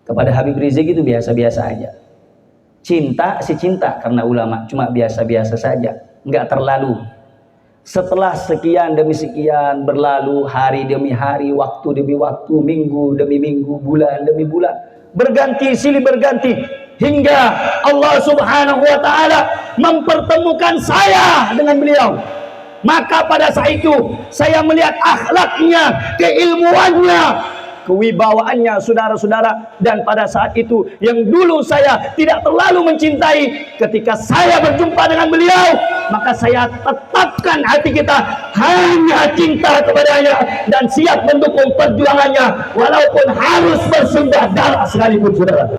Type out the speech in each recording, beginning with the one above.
Kepada Habib Rizik itu biasa-biasa aja. Cinta si cinta karena ulama, cuma biasa-biasa saja, nggak terlalu. Setelah sekian demi sekian berlalu, hari demi hari, waktu demi waktu, minggu demi minggu, bulan demi bulan, berganti silih berganti, hingga Allah Subhanahu wa Ta'ala mempertemukan saya dengan beliau. Maka pada saat itu saya melihat akhlaknya, keilmuannya, kewibawaannya, saudara-saudara. Dan pada saat itu yang dulu saya tidak terlalu mencintai, ketika saya berjumpa dengan beliau, maka saya tetapkan hati kita hanya cinta kepadanya dan siap mendukung perjuangannya walaupun harus bersumpah darah sekalipun, saudara.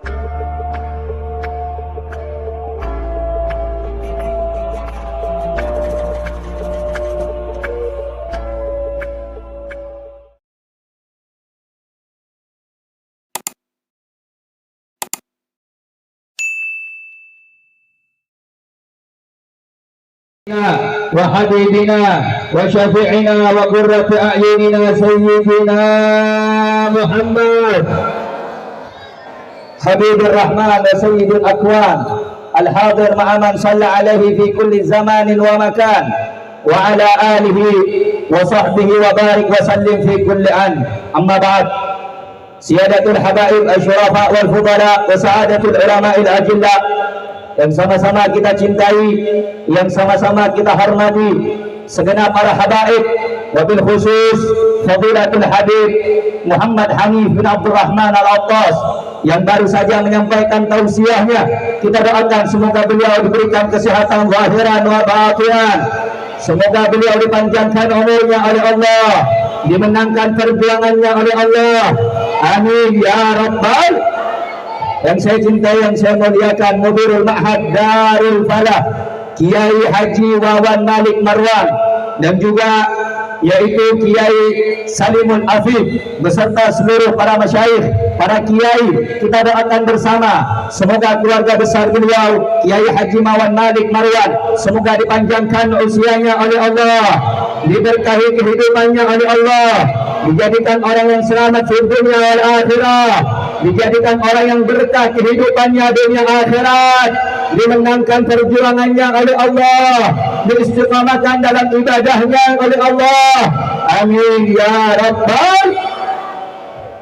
وحبيبنا وشفيعنا وقرة أعيننا سيدنا محمد حبيب الرحمن وسيد الأكوان الحاضر مع من صلى عليه في كل زمان ومكان وعلى آله وصحبه وبارك وسلم في كل آن. أما بعد، سيادة الحبائب الشرفاء والفضلاء وسعادة العلماء الأجلاء yang sama-sama kita cintai, yang sama-sama kita hormati, segenap para habaib, wabil khusus Fadilatul Habib Muhammad Hanif bin Abdul Rahman Al-Attas yang baru saja menyampaikan tausiahnya. Kita doakan semoga beliau diberikan kesehatan zahiran wa batinan, semoga beliau dipanjangkan umurnya oleh Allah, dimenangkan perjuangannya oleh Allah, amin ya rabbal. Yang saya cintai, yang saya muliakan, Mudirul Ma'had Darul Falah Kiai Haji Wawan Malik Marwan, dan juga yaitu Kiai Salimul Afif beserta seluruh para masyayikh, para kiai. Kita doakan bersama semoga keluarga besar beliau Kiai Haji Wawan Malik Marwan semoga dipanjangkan usianya oleh Allah, diberkahi kehidupannya oleh Allah, dijadikan orang yang selamat di dunia wal akhirah, dijadikan orang yang berkah kehidupannya dunia akhirat, dimenangkan perjuangannya oleh Allah, diistiqamahkan dalam ibadahnya oleh Allah, amin ya rabbal.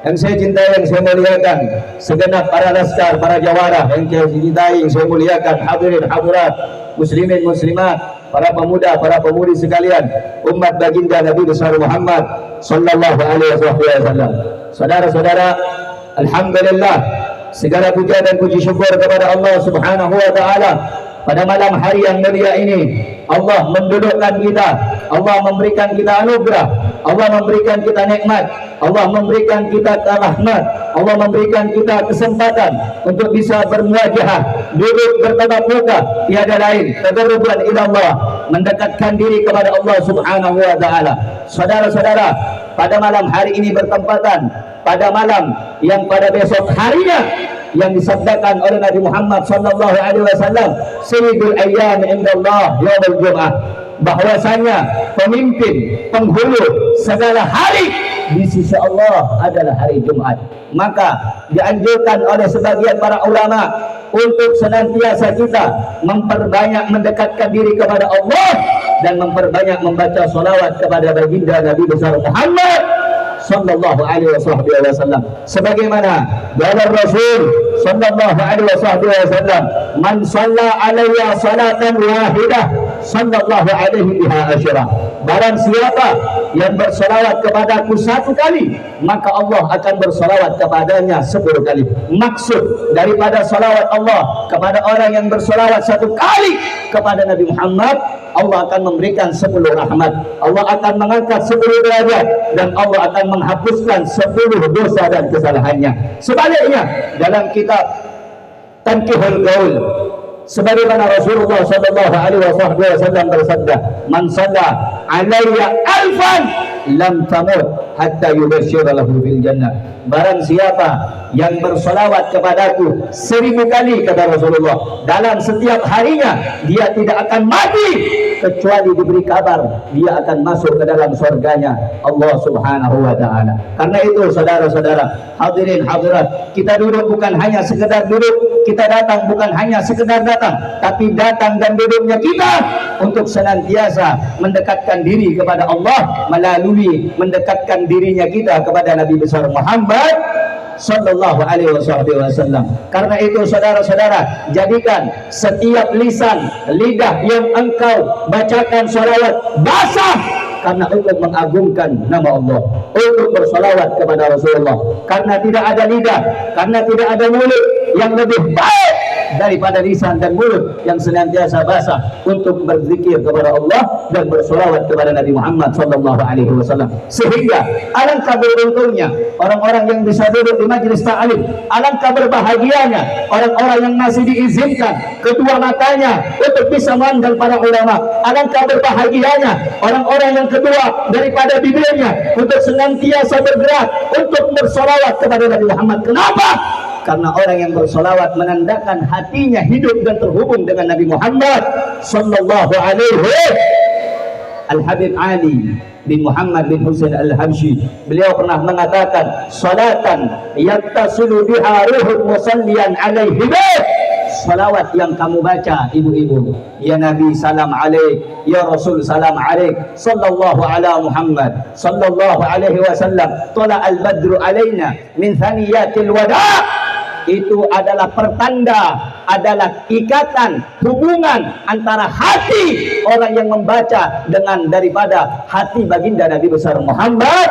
Yang saya cintai, yang saya muliakan, segenap para laskar, para jawara yang saya cintai, yang saya muliakan, hadirin hadirat, muslimin muslimat, para pemuda, para pemudi sekalian, umat baginda Nabi besar Muhammad sallallahu alaihi wasallam. Saudara-saudara, alhamdulillah, segala puja dan puji syukur kepada Allah Subhanahu wa Ta'ala. Pada malam hari yang mulia ini, Allah mendudukkan kita, Allah memberikan kita anugerah, Allah memberikan kita nikmat, Allah memberikan kita rahmat, Allah memberikan kita kesempatan untuk bisa bermuajahah, duduk bertatap muka, tiada lain taqarruban ila Allah, mendekatkan diri kepada Allah Subhanahu wa Ta'ala. Saudara-saudara, pada malam hari ini bertempatan pada malam yang pada besok harinya yang disabdakan oleh Nabi Muhammad sallallahu alaihi wasallam, sayyidul ayyam indallah yaumul jum'ah, bahwasanya pemimpin penghulu segala hari di sisi Allah adalah hari Jumat. Maka dianjurkan oleh sebagian para ulama untuk senantiasa kita memperbanyak mendekatkan diri kepada Allah dan memperbanyak membaca salawat kepada baginda Nabi besar Muhammad sallallahu alaihi wasallam, sebagaimana dalam Rasul sallallahu alaihi wasallam, man shalla alayya salatan wahidah sallallahu alaihi biha asyra, barang siapa yang bersalawat kepadaku satu kali, maka Allah akan bersalawat kepadanya 10 kali. Maksud daripada salawat Allah kepada orang yang bersalawat satu kali kepada Nabi Muhammad, Allah akan memberikan 10 rahmat, Allah akan mengangkat 10 derajat, dan Allah akan menghapuskan 10 dosa dan kesalahannya. Sebaliknya dalam kitab Tankihul Gaul, sebagaimana Rasulullah sallallahu alaihi wasallam bersabda, man shalla alayya alfan lam tamut hatta yubashshira lahu fil jannah. Barang siapa yang bersolawat kepadaku 1000 kali, kata Rasulullah, dalam setiap harinya, dia tidak akan mati kecuali diberi kabar dia akan masuk ke dalam surganya Allah Subhanahu wa taala. Karena itu saudara-saudara, hadirin hadirat, kita duduk bukan hanya sekedar duduk, kita datang bukan hanya sekedar datang, tapi datang dan duduknya kita untuk senantiasa mendekatkan diri kepada Allah melalui mendekatkan dirinya kita kepada Nabi besar Muhammad sallallahu alaihi wasallam. Karena itu saudara-saudara, jadikan setiap lisan, lidah yang engkau bacakan salawat basah, karena untuk mengagungkan nama Allah, untuk bersalawat kepada Rasulullah. Karena tidak ada lidah, karena tidak ada mulut yang lebih baik daripada lisan dan mulut yang senantiasa basah untuk berzikir kepada Allah dan bersolawat kepada Nabi Muhammad sallallahu alaihi wasallam. Sehingga alangkah beruntungnya orang-orang yang bisa duduk di majelis ta'lim, alangkah berbahagianya orang-orang yang masih diizinkan kedua matanya untuk bisa memandang para ulama, alangkah berbahagianya orang-orang yang kedua daripada bibirnya untuk senantiasa bergerak untuk bersolawat kepada Nabi Muhammad. Kenapa? Karena orang yang bersolawat menandakan hatinya hidup dan terhubung dengan Nabi Muhammad sallallahu alaihi. Al-Habib Ali bin Muhammad bin Husain Al-Habsyi, beliau pernah mengatakan, salatan yattasilu biha ruhul musalliyan alaihi. Salawat yang kamu baca ibu-ibu, ya Nabi salam alaik, ya Rasul salam alaik, sallallahu ala Muhammad sallallahu alaihi wasallam, tala al-badru alaina min thaniyatil wada'. Itu adalah pertanda, adalah ikatan hubungan antara hati orang yang membaca dengan daripada hati baginda Nabi besar Muhammad.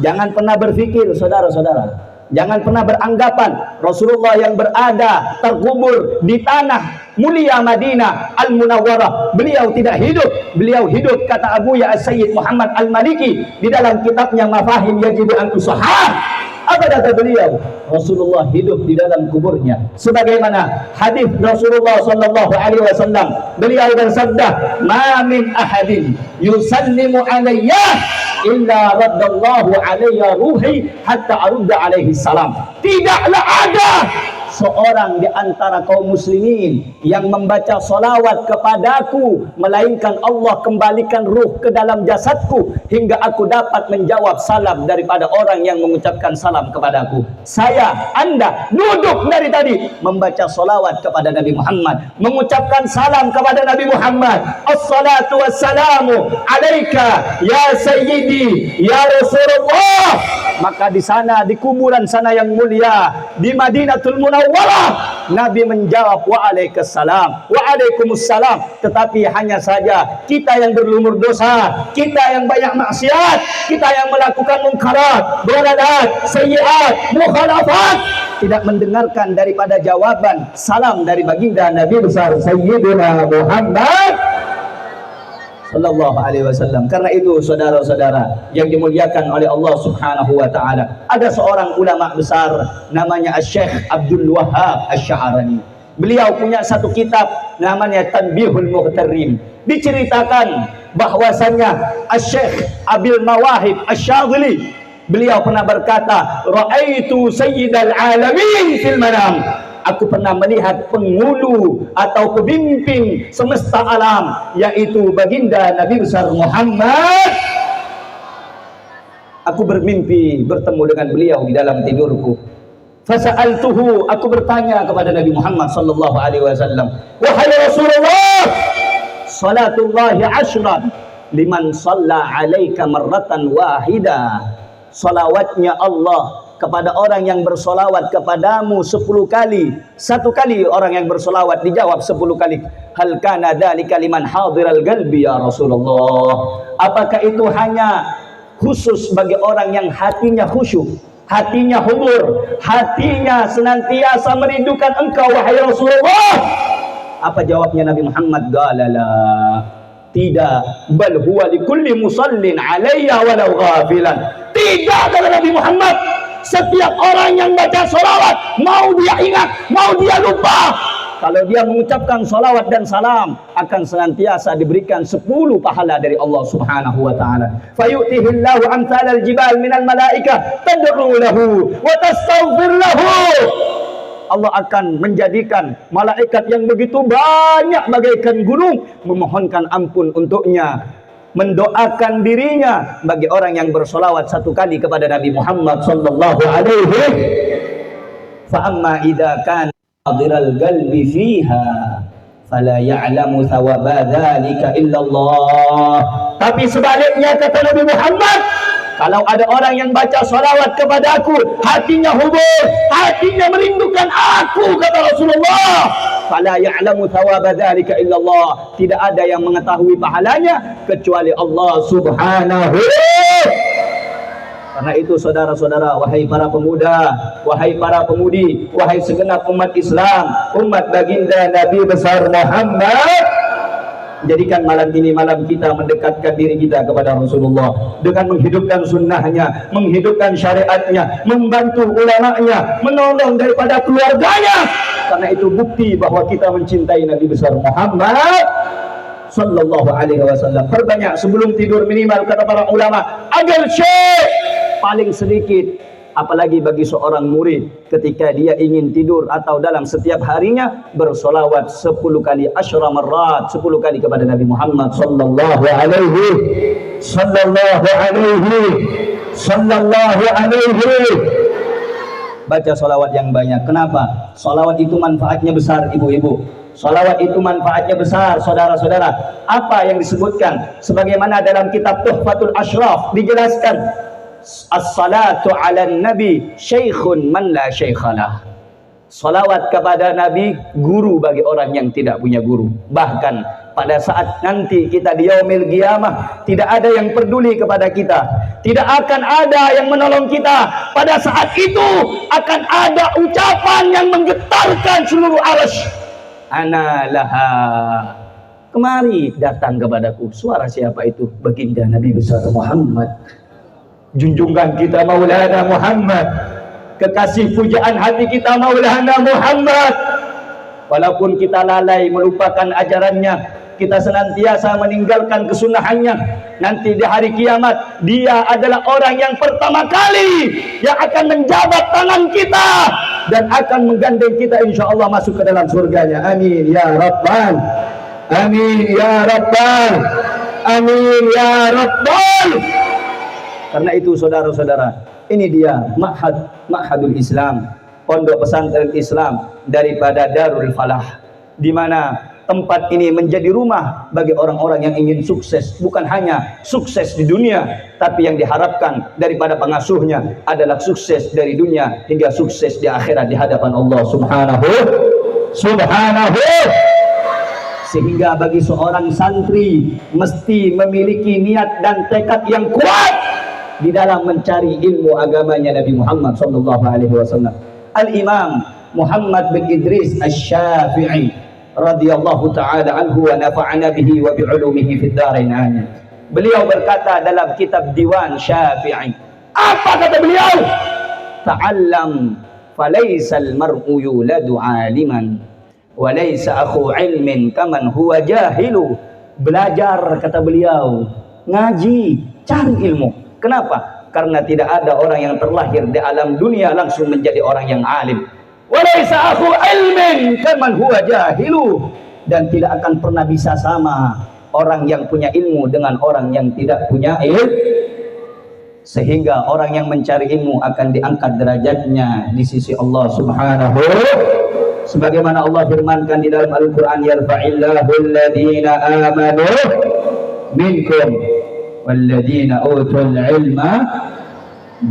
Jangan pernah berpikir saudara-saudara, jangan pernah beranggapan Rasulullah yang berada terkubur di tanah mulia Madinah Al-Munawwarah beliau tidak hidup. Beliau hidup, kata Abu Ya Sayyid Muhammad Al-Maliki di dalam kitabnya Mafahim Yajibu an Tusahhah. Apa kata beliau? Rasulullah hidup di dalam kuburnya. Sebagaimana hadis Rasulullah sallallahu alaihi wasallam, beliau bersabda, "Ma min ahadin yusallimu alayya illa raddallahu alayya ruhi hatta arudda alaihi salam." Tidaklah ada seorang di antara kaum muslimin yang membaca salawat kepadaku melainkan Allah kembalikan ruh ke dalam jasadku hingga aku dapat menjawab salam daripada orang yang mengucapkan salam kepadaku. Saya, Anda duduk dari tadi membaca salawat kepada Nabi Muhammad, mengucapkan salam kepada Nabi Muhammad. Assalatu wassalamu alaika ya sayyidi ya Rasulullah. Maka di sana, di kuburan sana yang mulia di Madinatul Munawwarah, Nabi menjawab waalaikumsalam, waalaikumsalam. Tetapi hanya saja kita yang berlumur dosa, kita yang banyak maksiat, kita yang melakukan munkarat, dalalat, sayyiat, mukhalafat, tidak mendengarkan daripada jawaban salam dari baginda Nabi besar Sayyidina Muhammad sallallahu alaihi wasallam. Karena itu saudara-saudara yang dimuliakan oleh Allah Subhanahu wa taala, ada seorang ulama besar namanya Asy-Syaikh Abdul Wahhab Asy-Sya'rani. Beliau punya satu kitab namanya Tanbihul Mughtarrin. Diceritakan bahwasanya Asy-Syaikh Abil Mawahib Asy-Syadzili, beliau pernah berkata, "Ra'aitu sayyidal alamin fil manam." Aku pernah melihat penghulu atau pemimpin semesta alam, yaitu baginda Nabi besar Muhammad. Aku bermimpi bertemu dengan beliau di dalam tidurku. Fasa'altuhu, aku bertanya kepada Nabi Muhammad sallallahu alaihi wasallam, wahai Rasulullah, salatullahi ashran liman shalla alaika marratan wahida. Salawatnya Allah kepada orang yang bersolawat kepadamu 10 kali. 1 kali orang yang bersolawat dijawab 10 kali. Hal kana dzalika liman hadiral qalbi ya Rasulullah. Apakah itu hanya khusus bagi orang yang hatinya khusyuk, hatinya hubur, hatinya senantiasa merindukan engkau wahai Rasulullah? Apa jawabnya Nabi Muhammad? Galala, tidak, bal huwa likulli musallin alayya walau ghafilan. Tidak, kata Nabi Muhammad, setiap orang yang baca sholawat, mau dia ingat, mau dia lupa, Kalau dia mengucapkan salawat dan salam, akan senantiasa diberikan 10 pahala dari Allah Subhanahu wa taala. Fayu'tihillahu amsalal jibal minal malaikah tad'u lahu wa tastaghfir lahu. Allah akan menjadikan malaikat yang begitu banyak bagaikan gunung memohonkan ampun untuknya, mendoakan dirinya bagi orang yang bersolawat 1 kali kepada Nabi Muhammad sallallahu alaihi. Fa amma idza kana hadiral qalbi fiha fala ya'lamu thawaba dzalika illallah. Tapi sebaliknya kata Nabi Muhammad, kalau ada orang yang baca salawat kepada aku, hatinya hubur, hatinya merindukan aku, kata Rasulullah, fala ya'lamu thawaba dzalika illallah. Tidak ada yang mengetahui pahalanya kecuali Allah Subhanahu. Karena itu saudara-saudara, wahai para pemuda, wahai para pemudi, wahai segenap umat Islam, umat baginda Nabi besar Muhammad, jadikan malam ini malam kita mendekatkan diri kita kepada Rasulullah dengan menghidupkan sunnahnya, menghidupkan syariatnya, membantu ulamanya, menolong daripada keluarganya. Karena itu bukti bahwa kita mencintai Nabi besar Muhammad sallallahu alaihi wasallam. Perbanyak sebelum tidur minimal, kata para ulama, agal syekh paling sedikit, apalagi bagi seorang murid ketika dia ingin tidur atau dalam setiap harinya, bersolawat 10 kali, 10 marrat, 10 kali kepada Nabi Muhammad sallallahu alaihi. Baca solawat yang banyak. Kenapa? Solawat itu manfaatnya besar, ibu-ibu. Solawat itu manfaatnya besar, saudara-saudara. Apa yang disebutkan? Sebagaimana dalam kitab Tuhfatul Ashraf dijelaskan, as-salatu ala nabi syekhun man la syekhalah. Salawat kepada Nabi guru bagi orang yang tidak punya guru. Bahkan pada saat nanti kita di yaumil qiyamah, tidak ada yang peduli kepada kita, tidak akan ada yang menolong kita. Pada saat itu akan ada ucapan yang menggetarkan seluruh arsy, ana laha, kemari datang kepadaku. Suara siapa itu? Baginda Nabi besar Muhammad, junjungan kita Maulana Muhammad, kekasih pujaan hati kita Maulana Muhammad. Walaupun kita lalai melupakan ajarannya, kita senantiasa meninggalkan kesunahannya, nanti di hari kiamat dia adalah orang yang pertama kali yang akan menjabat tangan kita dan akan menggandeng kita insyaallah masuk ke dalam surganya. Amin ya rabbal, amin ya rabbal, amin ya rabbal. Karena itu saudara-saudara, ini dia Ma'hadul Islam, pondok pesantren Islam daripada Darul Falah, di mana tempat ini menjadi rumah bagi orang-orang yang ingin sukses. Bukan hanya sukses di dunia, tapi yang diharapkan daripada pengasuhnya adalah sukses dari dunia hingga sukses di akhirat di hadapan Allah Subhanahu. Sehingga bagi seorang santri mesti memiliki niat dan tekad yang kuat di dalam mencari ilmu agamanya Nabi Muhammad sallallahu alaihi wasallam. Al-Imam Muhammad bin Idris Asy-Syafi'i radhiyallahu taala anhu wa nafa'ana bihi wa bi 'ulumihi fid dharain amin. Beliau berkata dalam kitab Diwan Syafi'i, apa kata beliau? Ta'allam falaysa al-mar'u yuladu 'aliman wa laysa akhu 'ilmin kaman huwa jahilu. Belajar, kata beliau, ngaji, cari ilmu. Kenapa? Karena tidak ada orang yang terlahir di alam dunia langsung menjadi orang yang alim. Walaysa akhu ilmin kaman huwa jahilu. Dan tidak akan pernah bisa sama orang yang punya ilmu dengan orang yang tidak punya ilmu. Sehingga orang yang mencari ilmu akan diangkat derajatnya di sisi Allah Subhanahu. Sebagaimana Allah firmankan di dalam Al-Quran, yarfa'illahu alladhina amanu minkum walladzina utul ilma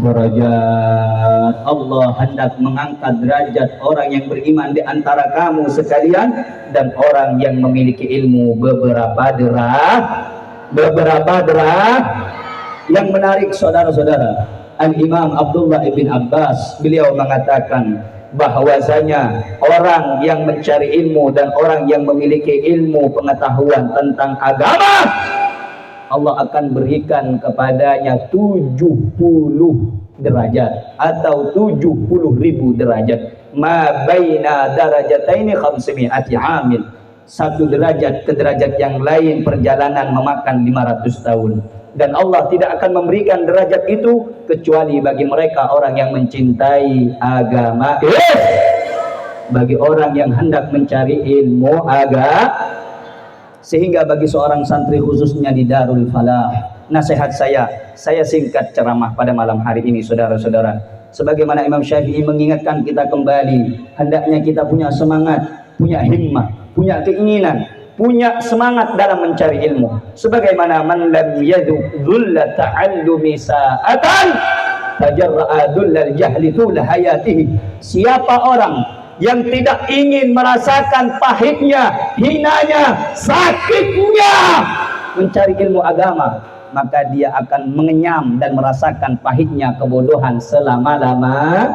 darajat. Allah hendak mengangkat derajat orang yang beriman di antara kamu sekalian dan orang yang memiliki ilmu beberapa derajat. Yang menarik saudara-saudara, Al-Imam Abdullah ibn Abbas beliau mengatakan bahwasanya orang yang mencari ilmu dan orang yang memiliki ilmu pengetahuan tentang agama, Allah akan berikan kepadanya 70 derajat atau 70.000 derajat. ma baina darajataini 500 amil. Satu derajat ke derajat yang lain perjalanan memakan 500 tahun. Dan Allah tidak akan memberikan derajat itu kecuali bagi mereka orang yang mencintai agama. Bagi orang yang hendak mencari ilmu agama. Sehingga bagi seorang santri khususnya di Darul Falah, nasihat saya singkat ceramah pada malam hari ini saudara-saudara. Sebagaimana Imam Syafi'i mengingatkan kita kembali, hendaknya kita punya semangat, punya himmah, punya keinginan, punya semangat dalam mencari ilmu. Sebagaimana man lam yadhuq dhulla ta'allumi sa'atan tajarra'a dhullal jahli tul hayatihi. Siapa orang yang tidak ingin merasakan pahitnya, hinanya, sakitnya mencari ilmu agama, maka dia akan mengenyam dan merasakan pahitnya kebodohan selama-lama.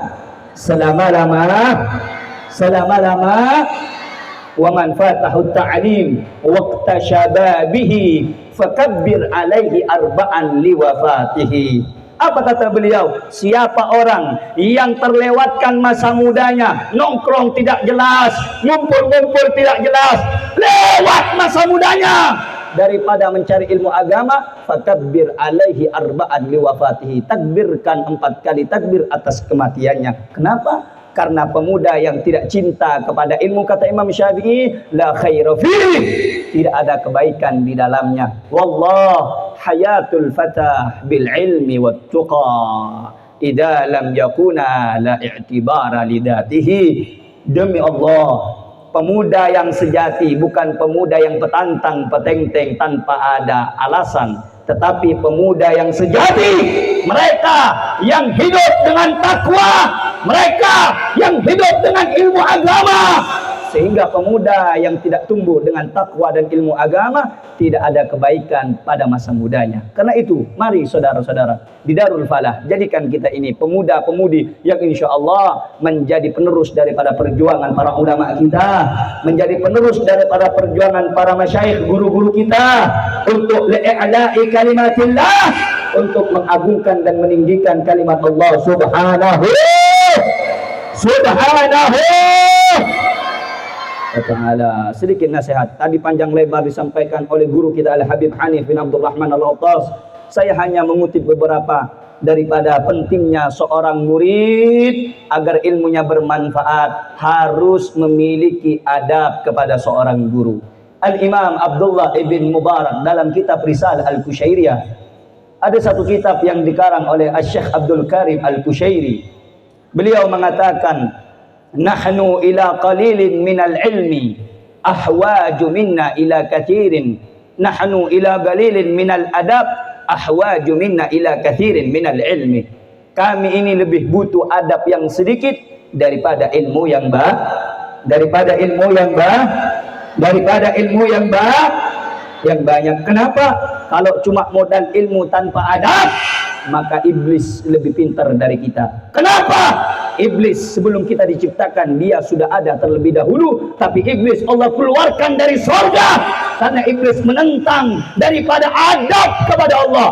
Wa man fatahu ta'lim waqta syababihi fakabbir alaihi arba'an liwafatihi. Apa kata beliau? Siapa orang yang terlewatkan masa mudanya, nongkrong tidak jelas, ngumpul-ngumpul tidak jelas, lewat masa mudanya daripada mencari ilmu agama, fakabbir alaihi arba'an liwafatihi. Takbirkan 4 kali takbir atas kematiannya. Kenapa? Karena pemuda yang tidak cinta kepada ilmu, kata Imam Syafi'i, la khaira fihi, tidak ada kebaikan di dalamnya. Wallah hayatul fatah bil ilmi wat tuqa idza lam yakuna la i'tibara lidatihi. Demi Allah, pemuda yang sejati bukan pemuda yang petantang petenteng tanpa ada alasan, tetapi pemuda yang sejati mereka yang hidup dengan takwa, mereka yang hidup dengan ilmu agama. Sehingga pemuda yang tidak tumbuh dengan takwa dan ilmu agama tidak ada kebaikan pada masa mudanya. Karena itu, mari saudara-saudara di Darul Falah, jadikan kita ini pemuda-pemudi yang insya Allah menjadi penerus daripada perjuangan para ulama kita, menjadi penerus daripada perjuangan para masyayikh, guru-guru kita, untuk li'a'la'i kalimatillah, untuk mengagungkan dan meninggikan kalimat Allah subhanahu wa ta'ala. Sedikit nasihat, tadi panjang lebar disampaikan oleh guru kita Al-Habib Hanif bin Abdul Rahman Al-Autas. Saya hanya mengutip beberapa daripada pentingnya seorang murid agar ilmunya bermanfaat harus memiliki adab kepada seorang guru. Al-Imam Abdullah ibn Mubarak dalam kitab Risalah Al-Kusyairiyah, ada satu kitab yang dikarang oleh Syekh Abdul Karim Al-Kusyairi. Beliau mengatakan, nahnu ila qalilin minal ilmi ahwaju minna ila kathirin, nahnu ila qalilin minal adab ahwaju minna ila kathirin minal ilmi. Kami ini lebih butuh adab yang sedikit daripada ilmu yang yang banyak. Kenapa? Kalau cuma modal ilmu tanpa adab, maka iblis lebih pintar dari kita. Kenapa? Iblis sebelum kita diciptakan dia sudah ada terlebih dahulu, tapi iblis Allah keluarkan dari surga karena iblis menentang daripada adab kepada Allah.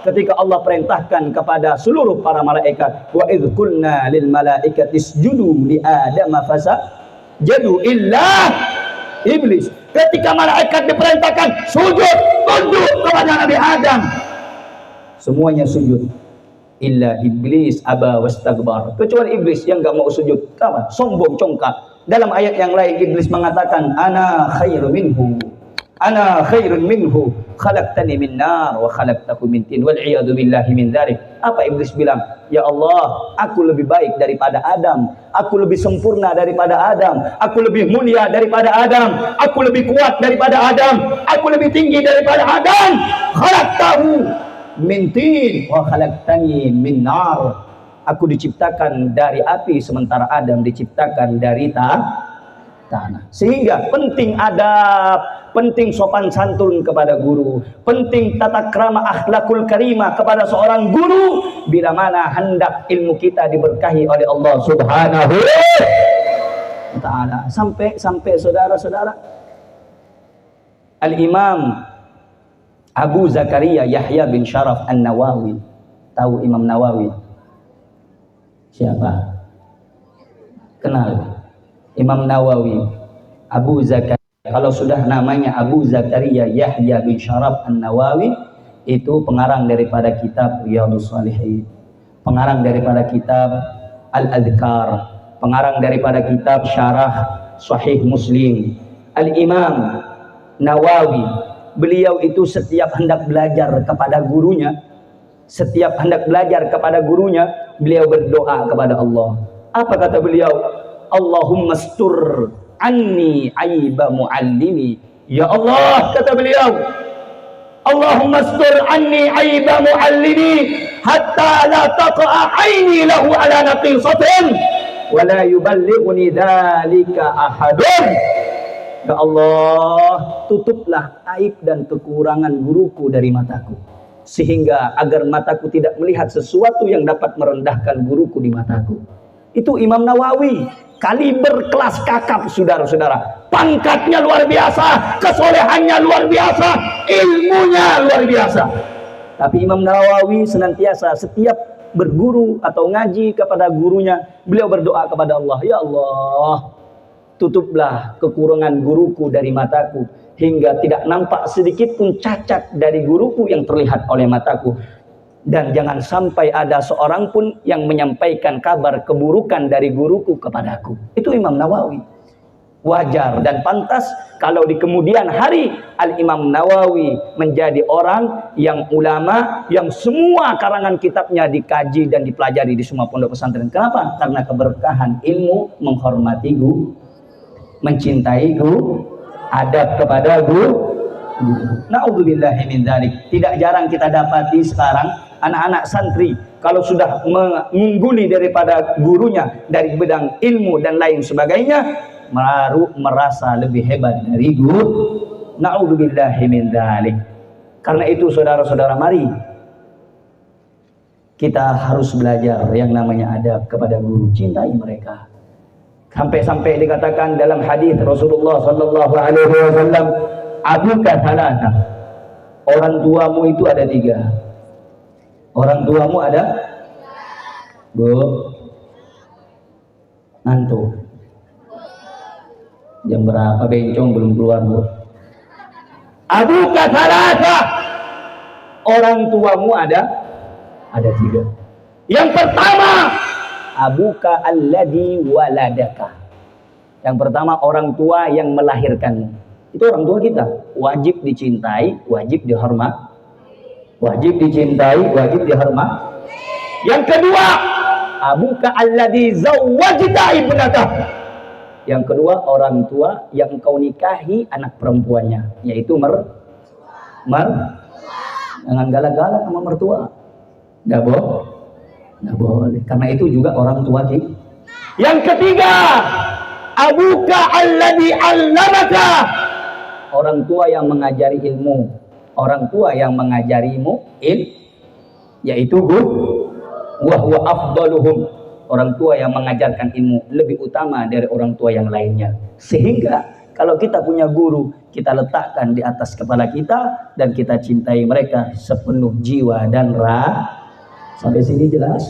Ketika Allah perintahkan kepada seluruh para malaikat, wa idz qulna lil malaikati isjudu li adama fasajadu illa iblis. Ketika malaikat diperintahkan sujud, tunduk kepada Nabi Adam, semuanya sujud. Illa iblis aba wastakbar, kecuali iblis yang enggak mau sujud, sombong congkak. Dalam ayat yang lain iblis mengatakan, ana khairun minhu khalaqtani min nar wa khalaqtahu min tin wal iyadu billahi min dzalik. Apa iblis bilang? Ya Allah, aku lebih baik daripada Adam, aku lebih sempurna daripada Adam, aku lebih mulia daripada Adam, aku lebih kuat daripada Adam, aku lebih tinggi daripada Adam. Khalaqtahu min tin wa khalaqtani min nar. Aku diciptakan dari api sementara Adam diciptakan dari tanah. Sehingga penting adab, penting sopan santun kepada guru, penting tata krama akhlakul karimah kepada seorang guru bila mana hendak ilmu kita diberkahi oleh Allah Subhanahu wa taala. Sampai saudara-saudara, Al-Imam Abu Zakaria Yahya bin Sharaf An-Nawawi. Tahu Imam Nawawi? Siapa? Kenal Imam Nawawi, Abu Zakaria. Kalau sudah namanya Abu Zakaria Yahya bin Syaraf An-Nawawi, itu pengarang daripada kitab Riyadhus Shalihin, pengarang daripada kitab Al-Adhkar, pengarang daripada kitab Syarah Sahih Muslim. Al-Imam Nawawi, beliau itu setiap hendak belajar kepada gurunya, beliau berdoa kepada Allah. Apa kata beliau? Allahumma stur anni aiba muallimi. Ya Allah, kata beliau, Allahumma stur anni aiba muallimi hatta la taqa'a aini lahu ala naqisatin wa la yuballighuni dhalika ahadun. Ya Allah, tutuplah aib dan kekurangan guruku dari mataku, sehingga agar mataku tidak melihat sesuatu yang dapat merendahkan guruku di mataku. Itu Imam Nawawi, kaliber kelas kakap, saudara-saudara. Pangkatnya luar biasa, kesolehannya luar biasa, ilmunya luar biasa. Tapi Imam Nawawi senantiasa setiap berguru atau ngaji kepada gurunya, beliau berdoa kepada Allah, ya Allah, tutuplah kekurangan guruku dari mataku, hingga tidak nampak sedikit pun cacat dari guruku yang terlihat oleh mataku. Dan jangan sampai ada seorang pun yang menyampaikan kabar keburukan dari guruku kepadaku. Itu Imam Nawawi. Wajar dan pantas kalau di kemudian hari Al-Imam Nawawi menjadi orang yang ulama, yang semua karangan kitabnya dikaji dan dipelajari di semua pondok pesantren. Kenapa? Karena keberkahan ilmu, menghormati guru, mencintai guru, adab kepada guru. Na'udzubillahi min dzalik. Tidak jarang kita dapati sekarang anak-anak santri kalau sudah mengungguli daripada gurunya dari bidang ilmu dan lain sebagainya, merasa lebih hebat dari guru. Na'udzubillahi min dzalik. Karena itu saudara-saudara, mari kita harus belajar yang namanya adab kepada guru, cintai mereka. Sampai-sampai dikatakan dalam hadis Rasulullah sallallahu alaihi wasallam, abuka thalatha, orang tuamu itu ada 3. Orang tuamu ada, Bu, ngantuk. Jam berapa bencong belum keluar, Bu? Abuka thalatha, orang tuamu ada 3. Yang pertama, abuka alladhi waladaka. Yang pertama, orang tua yang melahirkanmu. Itu orang tua kita, wajib dicintai, wajib dihormat. Wajib dicintai, wajib dihormat. Yang kedua, abuka alladhi zawwajta ibnatah. Yang kedua, orang tua yang engkau nikahi anak perempuannya, yaitu jangan galak-galak sama mertua. Enggak boleh. Karena itu juga orang tua kita. Yang ketiga, abuka alladhi allamaka. Orang tua yang mengajari ilmu. Orang tua yang mengajarimu yaitu guru. Wa huwa afdaluhum. Orang tua yang mengajarkan ilmu lebih utama dari orang tua yang lainnya. Sehingga kalau kita punya guru, kita letakkan di atas kepala kita dan kita cintai mereka sepenuh jiwa dan raga. Sampai sini jelas?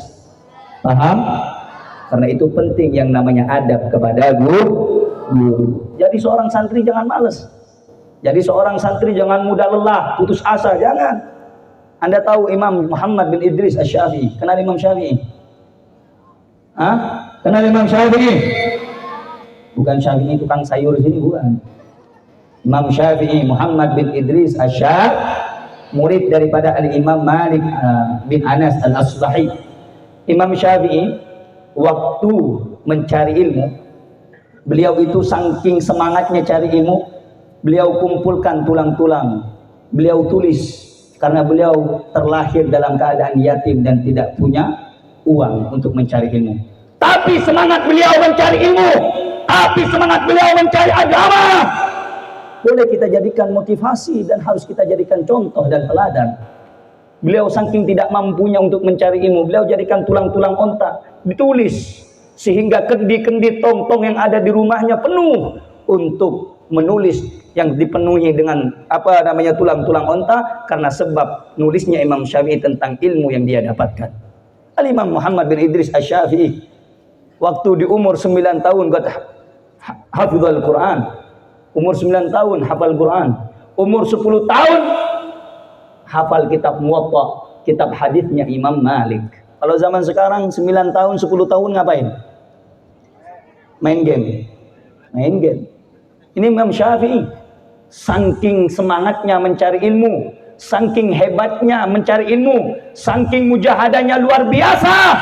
Paham? Karena itu penting yang namanya adab kepada guru. Jadi seorang santri jangan malas. Jadi seorang santri jangan mudah lelah, putus asa, jangan. Anda tahu Imam Muhammad bin Idris Asy-Syafi'i? Kenal Imam Syafi'i? Kenal Imam Syafi'i? Bukan Syafi'i tukang sayur sini, bukan. Imam Syafi'i Muhammad bin Idris Asy-Syafi'i, murid daripada Al-Imam Malik bin Anas Al-Asbahi. Imam Syafi'i waktu mencari ilmu, beliau itu saking semangatnya cari ilmu, beliau kumpulkan tulang-tulang, beliau tulis, karena beliau terlahir dalam keadaan yatim dan tidak punya uang untuk mencari ilmu. Tapi semangat beliau mencari ilmu, tapi semangat beliau mencari agama, boleh kita jadikan motivasi dan harus kita jadikan contoh dan teladan. Beliau saking tidak mampunya untuk mencari ilmu, beliau jadikan tulang-tulang onta ditulis, sehingga kendi-kendi tong-tong yang ada di rumahnya penuh untuk menulis yang dipenuhi dengan tulang-tulang onta, karena sebab nulisnya Imam Syafi'i tentang ilmu yang dia dapatkan. Al-Imam Muhammad bin Idris Asy-Syafi'i Waktu di umur 9 tahun hafizul Quran. Umur 9 tahun hafal Quran. Umur 10 tahun hafal kitab Muwatta, kitab hadisnya Imam Malik. Kalau zaman sekarang 9 tahun, 10 tahun ngapain? Main game. Main game. Ini Imam Syafi'i. Saking semangatnya mencari ilmu, saking hebatnya mencari ilmu, saking mujahadahnya luar biasa.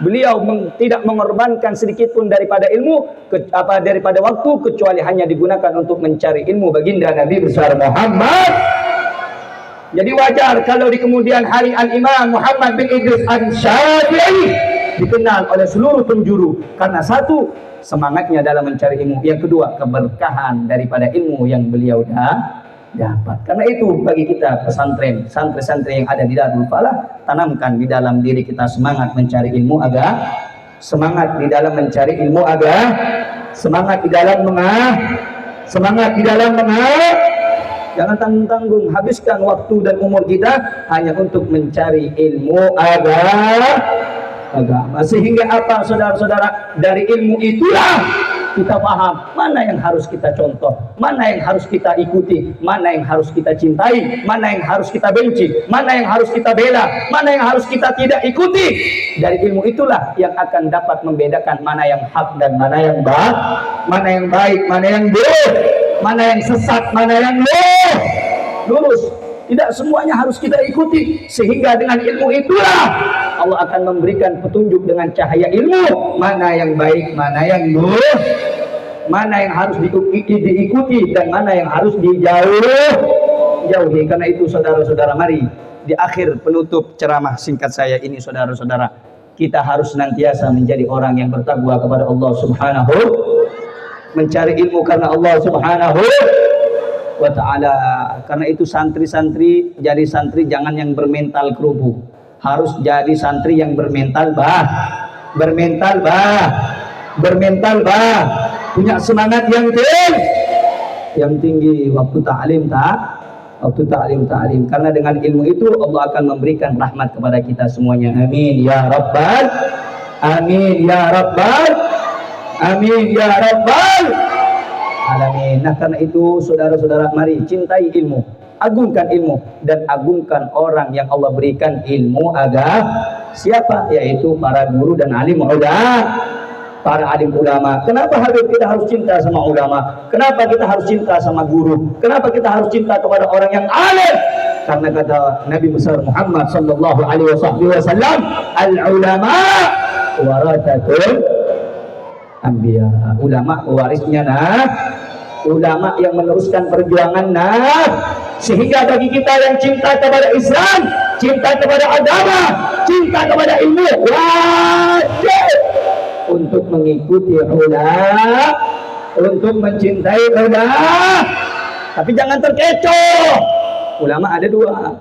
Beliau tidak mengorbankan sedikit pun daripada ilmu, daripada waktu, kecuali hanya digunakan untuk mencari ilmu baginda Nabi besar Muhammad. Jadi wajar kalau di kemudian hari Al-Imam Muhammad bin Idris Al-Syafi'i dikenal oleh seluruh penjuru karena satu, semangatnya dalam mencari ilmu, yang kedua, keberkahan daripada ilmu yang beliau dapat. Karena itu bagi kita pesantren, santri-santri yang ada di Darul Falah, tanamkan di dalam diri kita semangat mencari ilmu semangat di dalam mencari ilmu semangat di dalam jangan tanggung-tanggung habiskan waktu dan umur kita hanya untuk mencari ilmu agama. Sehingga apa, saudara-saudara, dari ilmu itulah kita paham mana yang harus kita contoh, mana yang harus kita ikuti, mana yang harus kita cintai, mana yang harus kita benci, mana yang harus kita bela, mana yang harus kita tidak ikuti. Dari ilmu itulah yang akan dapat membedakan mana yang hak dan mana yang mana yang baik, mana yang buruk, mana yang sesat, mana yang lurus. Tidak semuanya harus kita ikuti, sehingga dengan ilmu itulah Allah akan memberikan petunjuk dengan cahaya ilmu mana yang baik, mana yang lurus, mana yang harus diikuti dan mana yang harus dijauhi. Karena itu saudara-saudara, mari di akhir penutup ceramah singkat saya ini, saudara-saudara, kita harus senantiasa menjadi orang yang bertakwa kepada Allah Subhanahu, mencari ilmu karena Allah Subhanahu wa ta'ala. Karena itu santri-santri, jadi santri jangan yang bermental kerubuk, harus jadi santri yang bermental punya semangat yang tinggi waktu ta'lim karena dengan ilmu itu Allah akan memberikan rahmat kepada kita semuanya. Amin ya rabbal alamin. Nah, karena itu saudara-saudara, mari cintai ilmu, agungkan ilmu, dan agungkan orang yang Allah berikan ilmu siapa? Yaitu para guru dan para alim ulama. Kenapa kita harus cinta sama ulama? Kenapa kita harus cinta sama guru? Kenapa kita harus cinta kepada orang yang alim? Karena kata Nabi besar Muhammad sallallahu alaihi wasallam, al-ulama warathatul anbiya. Ulama warisnya ulama yang meneruskan perjuangan sehingga bagi kita yang cinta kepada Islam, cinta kepada agama, cinta kepada ilmu, wajib untuk mengikuti ulama, untuk mencintai ulama. Tapi jangan terkecoh. Ulama ada dua.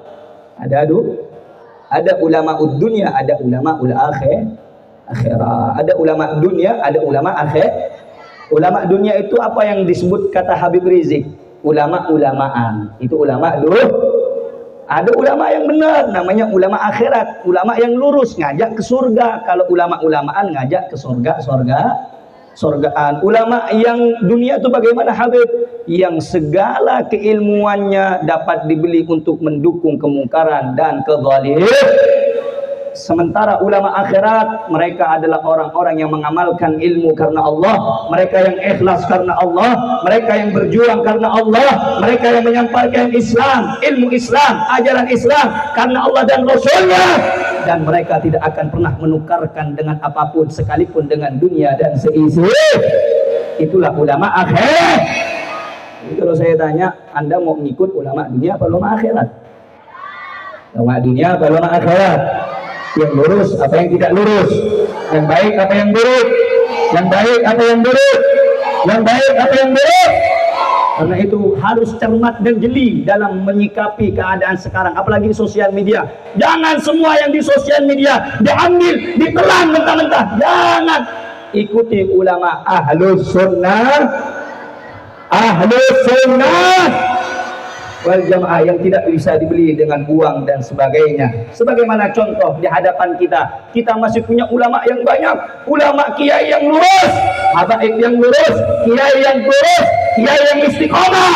Ada ulama dunia, ada ulama akhirah. Ada ulama dunia, ada ulama akhir. Ulama dunia itu apa yang disebut kata Habib Rizik, ulama-ulamaan. Itu ulama dulu. Ada ulama yang benar, namanya ulama akhirat, ulama yang lurus, ngajak ke surga. Kalau ulama-ulamaan ngajak ke surgaan. Ulama yang dunia itu bagaimana Habib? Yang segala keilmuannya dapat dibeli untuk mendukung kemungkaran dan kezaliman. Sementara ulama akhirat, mereka adalah orang-orang yang mengamalkan ilmu karena Allah, mereka yang ikhlas karena Allah, mereka yang berjuang karena Allah, mereka yang menyampaikan Islam, ilmu Islam, ajaran Islam karena Allah dan Rasulnya, dan mereka tidak akan pernah menukarkan dengan apapun, sekalipun dengan dunia dan seisi. Itulah ulama akhirat. Jadi kalau saya tanya, Anda mau ngikut ulama dunia apa ulama akhirat? Ulama dunia apa ulama akhirat? Yang lurus apa yang tidak lurus, yang baik apa yang buruk, yang baik apa yang buruk, yang baik apa yang buruk. Karena itu harus cermat dan jeli dalam menyikapi keadaan sekarang, apalagi di sosial media. Jangan semua yang di sosial media diambil, ditelan mentah-mentah. Jangan. Ikuti ulama ahlus sunnah wal jamaah yang tidak bisa dibeli dengan uang dan sebagainya. Sebagaimana contoh di hadapan kita masih punya ulama yang banyak, ulama kiai yang lurus, habaib yang lurus, kiai yang lurus, kiai yang istiqomah.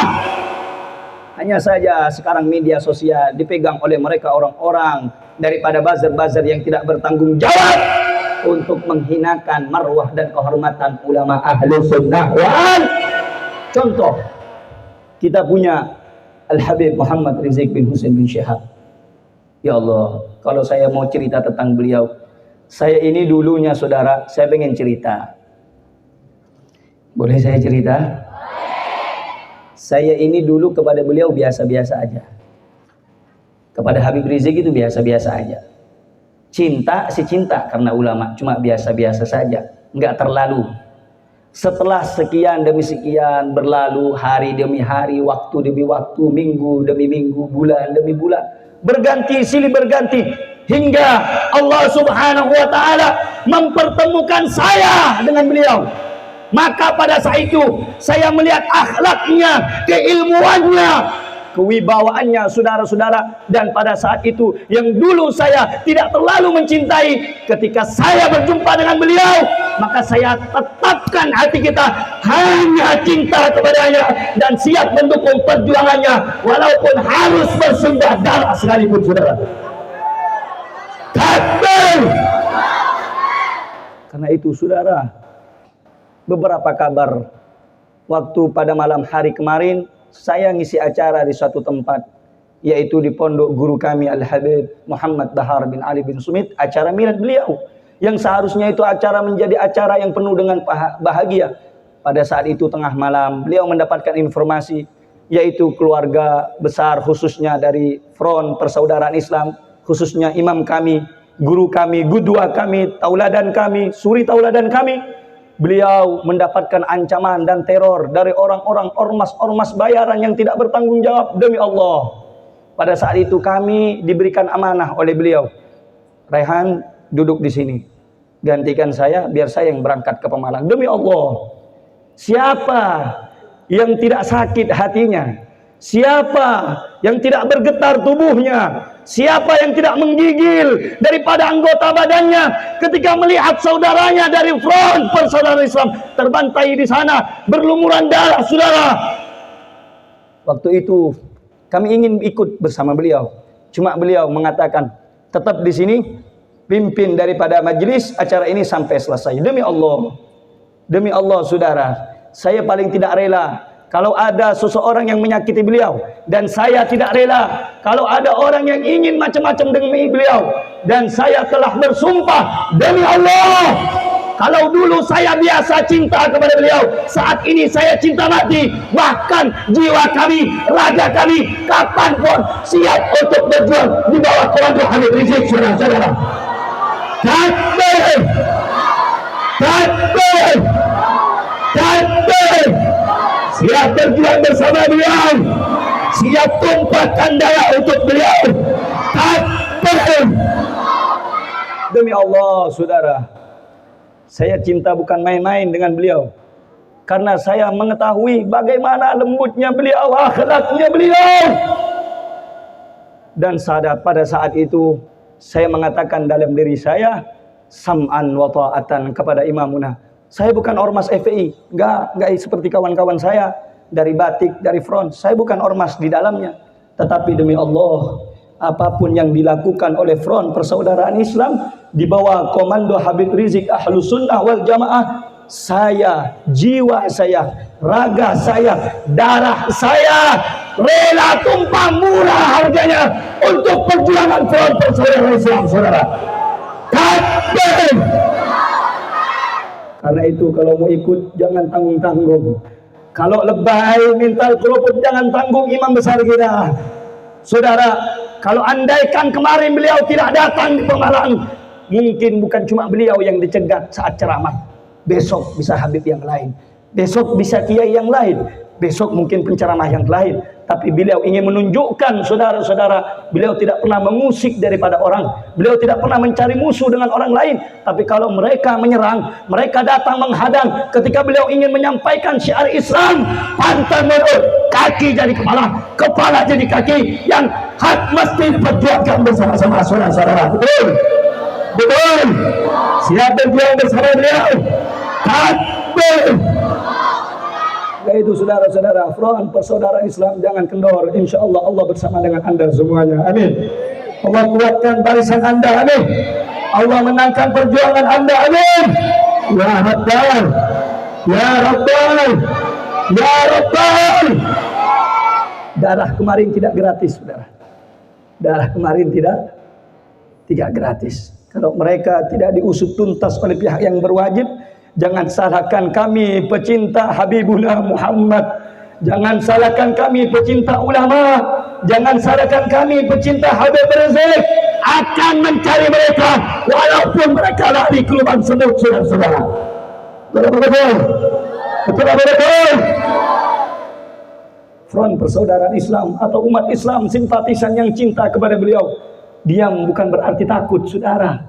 Hanya saja sekarang media sosial dipegang oleh mereka orang-orang daripada buzzer-buzzer yang tidak bertanggung jawab untuk menghinakan marwah dan kehormatan ulama ahlu sunnah wal. Contoh, kita punya Al-Habib Muhammad Rizik bin Husain bin Syihab. Ya Allah, kalau saya mau cerita tentang beliau, saya ini dulunya saudara, saya pengen cerita. Boleh saya cerita? Saya ini dulu kepada beliau biasa-biasa aja. Kepada Habib Rizik itu biasa-biasa aja. Cinta si cinta karena ulama, cuma biasa-biasa saja, nggak terlalu. Setelah sekian demi sekian berlalu, hari demi hari, waktu demi waktu, minggu demi minggu, bulan demi bulan, berganti silih berganti, hingga Allah Subhanahu wa Ta'ala mempertemukan saya dengan beliau. Maka pada saat itu saya melihat akhlaknya, keilmuannya, kewibawaannya, saudara-saudara. Dan pada saat itu yang dulu saya tidak terlalu mencintai, ketika saya berjumpa dengan beliau, maka saya tetapkan hati kita hanya cinta kepadanya dan siap mendukung perjuangannya walaupun harus bersumpah darah sekalipun, saudara. Takbir! Karena itu, saudara, beberapa kabar waktu pada malam hari kemarin saya ngisi acara di suatu tempat, yaitu di pondok guru kami Al-Habib Muhammad Bahar bin Ali bin Sumit, acara milad beliau yang seharusnya itu acara menjadi acara yang penuh dengan bahagia. Pada saat itu tengah malam beliau mendapatkan informasi, yaitu keluarga besar khususnya dari front persaudaraan Islam, khususnya imam kami, guru kami, gudwa kami, tauladan kami, suri tauladan kami, beliau mendapatkan ancaman dan teror dari orang-orang ormas-ormas bayaran yang tidak bertanggung jawab. Demi Allah, pada saat itu kami diberikan amanah oleh beliau, Rehan duduk di sini, gantikan saya biar saya yang berangkat ke Pemalang. Demi Allah, siapa yang tidak sakit hatinya, siapa yang tidak bergetar tubuhnya, siapa yang tidak menggigil daripada anggota badannya ketika melihat saudaranya dari front persaudaraan Islam terbantai di sana, berlumuran darah, saudara. Waktu itu kami ingin ikut bersama beliau, cuma beliau mengatakan tetap di sini, pimpin daripada majelis acara ini sampai selesai. Demi Allah, saudara, saya paling tidak rela kalau ada seseorang yang menyakiti beliau, dan saya tidak rela kalau ada orang yang ingin macam-macam dengan beliau. Dan saya telah bersumpah demi Allah, kalau dulu saya biasa cinta kepada beliau, saat ini saya cinta mati. Bahkan jiwa kami, raga kami, kapanpun siap untuk berjuang di bawah komando Habib Rizik, saudara-saudara. Takbir! Takbir! Takbir! Siap berjuang bersama beliau, siap tumpahkan darah untuk beliau. Takbir! Demi Allah, saudara, saya cinta bukan main-main dengan beliau, karena saya mengetahui bagaimana lembutnya beliau, akhlaknya beliau. Dan pada saat itu saya mengatakan dalam diri saya, sam'an wa ta'atan kepada imamuna. Saya bukan ormas FPI, enggak seperti kawan-kawan saya dari Batik, dari Front. Saya bukan ormas di dalamnya. Tetapi demi Allah, apapun yang dilakukan oleh Front Persaudaraan Islam di bawah komando Habib Rizik Ahlus Sunnah wal Jamaah, saya, jiwa saya, raga saya, darah saya rela tumpah murah harganya untuk perjuangan Front Persaudaraan Islam, saudara. Takbir! Karena itu kalau mau ikut jangan tanggung-tanggung. Kalau lebay minta kerupuk jangan tanggung imam besar kita. Saudara, kalau andaikan kemarin beliau tidak datang di Pemalang, mungkin bukan cuma beliau yang dicegat saat ceramah. Besok bisa Habib yang lain. besok bisa kiai yang lain, besok mungkin penceramah yang lain. Tapi beliau ingin menunjukkan saudara-saudara, beliau tidak pernah mengusik daripada orang, beliau tidak pernah mencari musuh dengan orang lain. Tapi kalau mereka menyerang, mereka datang menghadang. Ketika beliau ingin menyampaikan syiar Islam, pantang mundur, kaki jadi kepala, kepala jadi kaki, yang hak mesti diperjuangkan bersama-sama saudara-saudara. Betul? Betul? Siap berjuang bersama beliau. Takbir. Yaitu saudara-saudara, front persaudaraan Islam jangan kendor. Insya Allah Allah bersama dengan anda semuanya. Amin. Allah kuatkan barisan anda. Amin. Allah menangkan perjuangan anda. Amin. Ya Rabbal, Ya Rabbal, Ya Rabbal. Darah kemarin tidak gratis, saudara. Darah kemarin tidak gratis. Kalau mereka tidak diusut tuntas oleh pihak yang berwajib, jangan salahkan kami pecinta Habibuna Muhammad. Jangan salahkan kami pecinta ulama. Jangan salahkan kami pecinta Habib Rizik. Akan mencari mereka walaupun mereka lari ke lubang semut, saudara-saudara. Betul-betul. Betul-betul. Front persaudaraan Islam atau umat Islam simpatisan yang cinta kepada beliau, diam bukan berarti takut, saudara.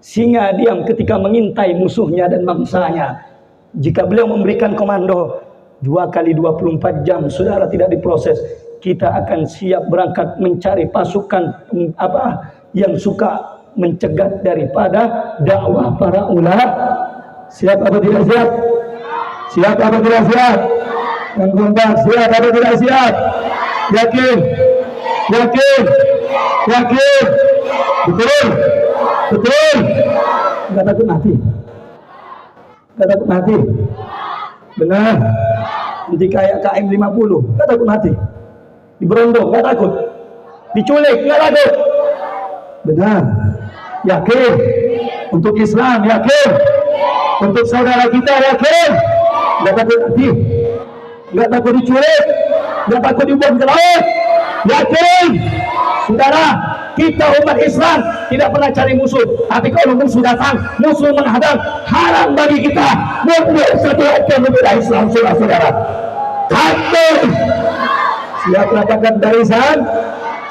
Singa diam ketika mengintai musuhnya dan mangsanya. Jika beliau memberikan komando 2 kali 24 jam, saudara tidak diproses, kita akan siap berangkat mencari pasukan yang suka mencegat daripada dakwah para ulama. Siap apa tidak siap? Siap apa tidak siap? Yang keempat, siap apa tidak siap? Yakin? Yakin? Yakin? Betul? Betul? Enggak takut mati? Enggak takut mati? Benar? Nanti kayak KM 50, enggak takut mati? Diberondong, enggak takut? Diculik, enggak takut? Benar? Yakin? Untuk Islam, yakin? Untuk saudara kita, yakin? Enggak takut mati? Enggak takut diculik? Enggak takut dibuang ke laut? Yakin? Saudara, kita umat Islam tidak pernah cari musuh. Tapi kalau musuh datang, musuh menghadang, haram bagi kita membuat satu akan membela Islam, saudara-saudara. Takbir. Siap rapatkan barisan,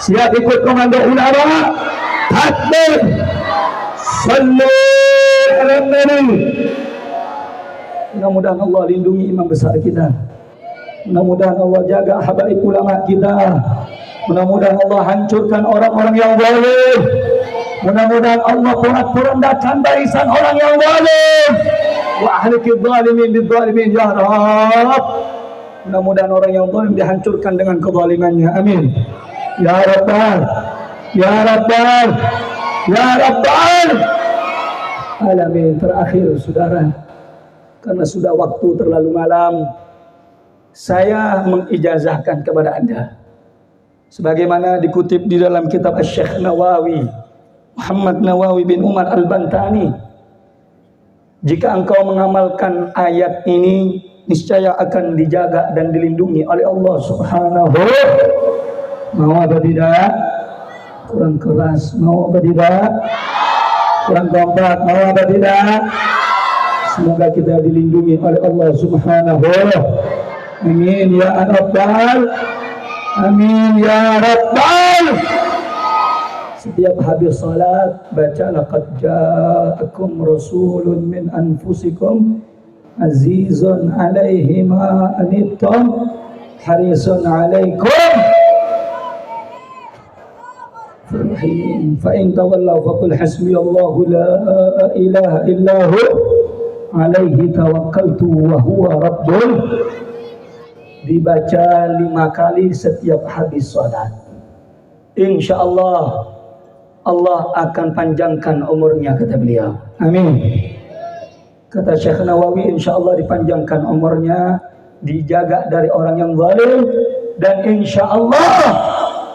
siap ikut komando ulama. Takbir. Sallu ala Nabi. Mudah-mudahan Allah lindungi imam besar kita. Mudah-mudahan Allah jaga habaib ulama kita. Mudah-mudahan Allah hancurkan orang-orang yang zalim. Mudah-mudahan Allah porak-porandakan barisan orang yang zalim. Wa ahlikidz zalimin bidzalimin ya Rabb. Mudah-mudahan orang yang zalim dihancurkan dengan kezalimannya. Amin. Ya Rabbal. Ya Rabbal. Ya Rabbal. Alamin. Terakhir, saudara, karena sudah waktu terlalu malam, saya mengijazahkan kepada anda sebagaimana dikutip di dalam kitab Syekh Nawawi, Muhammad Nawawi bin Umar Al-Bantani, jika engkau mengamalkan ayat ini, niscaya akan dijaga dan dilindungi oleh Allah Subhanahu. Mau apa tidak? Kurang keras. Mau apa tidak? Kurang kompak. Mau apa tidak? Semoga kita dilindungi oleh Allah Subhanahu. Amin ya Rabbal. Amin ya Rabbal. Setiap habis salat baca laqad ja'akum rasulun min anfusikum azizun 'alaihi ma anittum harisun 'alaikum rahim. Fa in tawallaw faqul hasbiyallahu la ilaha illahu 'alaihi tawakkaltu wa huwa rabbul. Dibaca 5 kali setiap habis salat. Insya Allah Allah akan panjangkan umurnya, kata beliau. Amin. Kata Syekh Nawawi, insya Allah dipanjangkan umurnya, dijaga dari orang yang zalim, dan insya Allah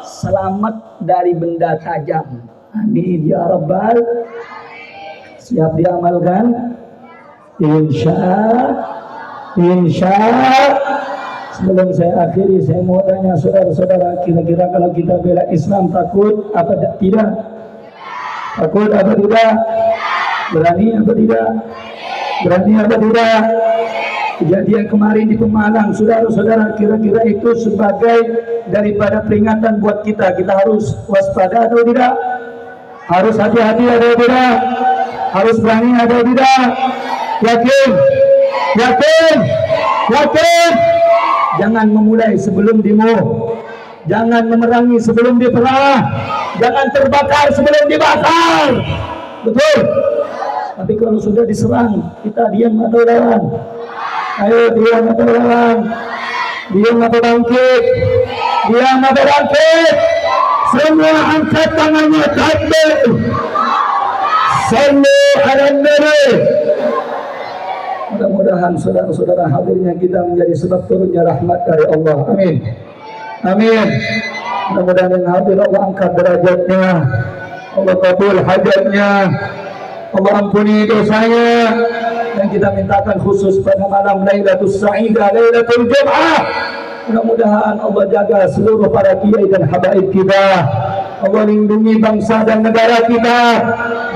selamat dari benda tajam. Amin ya Rabbal. Siap diamalkan? Insya. Sebelum saya akhiri, saya mau tanya saudara-saudara, kira-kira kalau kita bela Islam takut apa tidak? Takut apa tidak? Berani apa tidak? Berani apa tidak? Kejadian kemarin di Pemalang, saudara-saudara, kira-kira itu sebagai daripada peringatan buat kita. Kita harus waspada atau tidak? Harus hati-hati atau tidak? Harus berani atau tidak? Yakin? Yakin? Yakin? Jangan memulai sebelum demo. Jangan memerangi sebelum diperang. Jangan terbakar sebelum dibakar. Betul? Tapi kalau sudah diserang, kita diam atau lawan? Ayo diam atau lawan? Diam atau bangkit? Diam atau bangkit? Semua angkat tangannya, takbir. Sallu ala nabi. Mudah-mudahan saudara-saudara hadirnya kita menjadi sebab turunnya rahmat dari Allah. Amin. Amin. Mudah-mudahan yang hadir Allah angkat derajatnya, Allah kabul hajatnya, Allah ampuni dosanya. Dan kita mintakan khusus pada malam Lailatul Sa'idah, Lailatul Jum'ah, mudah-mudahan Allah jaga seluruh para kiai dan habaib kita. Allah lindungi bangsa dan negara kita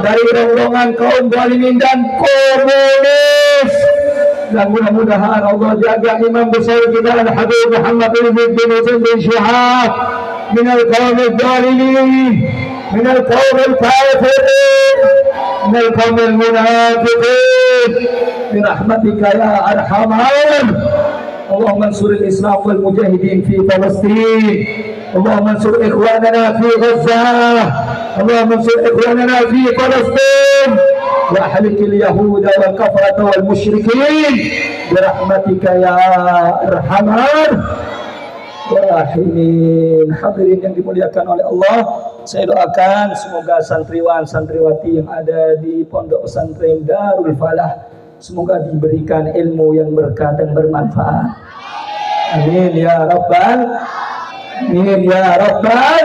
dari rongrongan kaum zalimin dan komunis. Dan mudah-mudahan Allah jaga imam besar kita Al-Habib Muhammad bin Hussein bin Syihab min al-qawm al-zalimin, min al-qawm al-kafirin, min al-qawm al-munafiqin, birahmatika ya arhamar. اللهم انصر الإسلام والمجاهدين في فلسطين. اللهم انصر إخواننا في غزة. اللهم انصر إخواننا في فلسطين. وأهلك اليهود والكفرة والمشركين برحمتك يا أرحم الراحمين. Hadirin yang dimuliakan oleh Allah, saya doakan semoga santriwan santriwati yang ada di Pondok Pesantren Darul Falah semoga diberikan ilmu yang berkah dan bermanfaat. Amin ya Rabbal. Amin ya Rabbal.